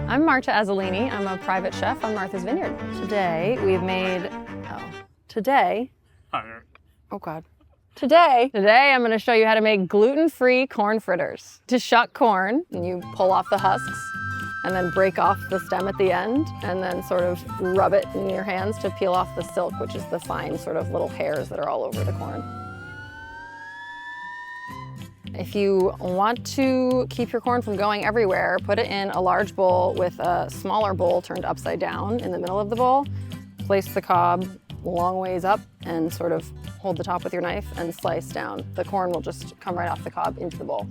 I'm Marta Azzollini. I'm a private chef on Martha's Vineyard. Today we've made, Today I'm going to show you how to make gluten-free corn fritters. To shuck corn, you pull off the husks and then break off the stem at the end and then sort of rub it in your hands to peel off the silk, which is the fine sort of little hairs that are all over the corn. If you want to keep your corn from going everywhere, put it in a large bowl with a smaller bowl turned upside down in the middle of the bowl. Place the cob long ways up and sort of hold the top with your knife and slice down. The corn will just come right off the cob into the bowl.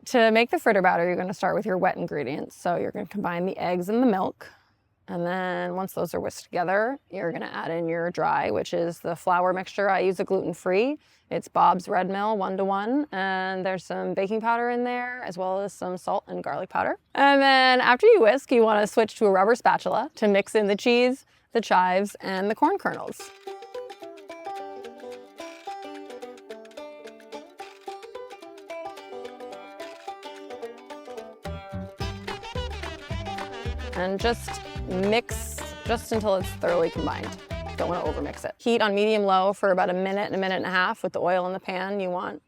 To make the fritter batter, you're going to start with your wet ingredients. So you're going to combine the eggs and the milk. And then once those are whisked together, you're going to add in your dry, which is the flour mixture. I use a gluten-free. It's Bob's Red Mill 1-to-1. And there's some baking powder in there, as well as some salt and garlic powder. And then after you whisk, you want to switch to a rubber spatula to mix in the cheese, the chives, and the corn kernels. And just mix just until it's thoroughly combined. Don't want to overmix it. Heat on medium-low for about a minute and a half with the oil in the pan. You want,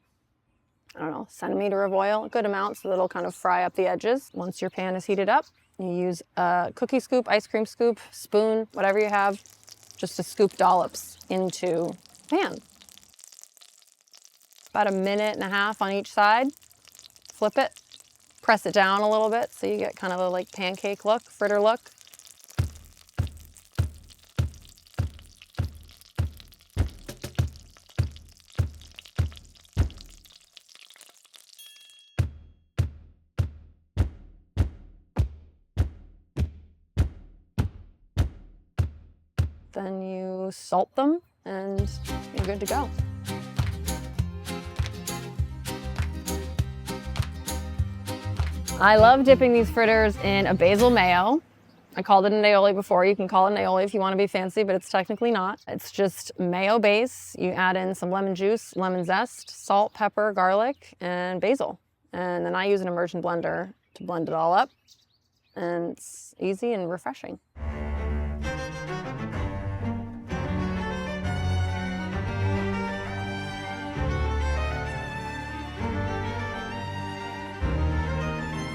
I don't know, a centimeter of oil, a good amount, so that it'll kind of fry up the edges. Once your pan is heated up, you use a cookie scoop, ice cream scoop, spoon, whatever you have, just to scoop dollops into the pan. About a minute and a half on each side. Flip it. Press it down a little bit so you get kind of a like pancake look, fritter look. Then you salt them and you're good to go. I love dipping these fritters in a basil mayo. I called it an aioli before. You can call it an aioli if you want to be fancy, but it's technically not. It's just mayo base. You add in some lemon juice, lemon zest, salt, pepper, garlic, and basil. And then I use an immersion blender to blend it all up. And it's easy and refreshing.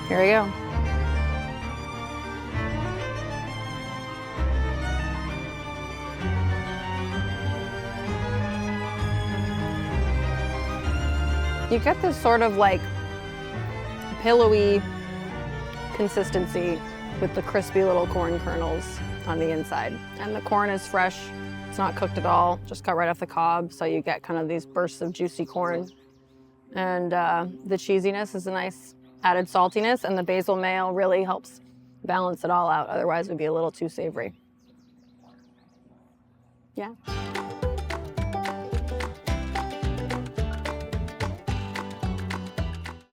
Here we go. You get this sort of like pillowy consistency with the crispy little corn kernels on the inside. And the corn is fresh. It's not cooked at all, just cut right off the cob. So you get kind of these bursts of juicy corn. And the cheesiness is a nice added saltiness, and the basil mayo really helps balance it all out. Otherwise, it would be a little too savory. Yeah.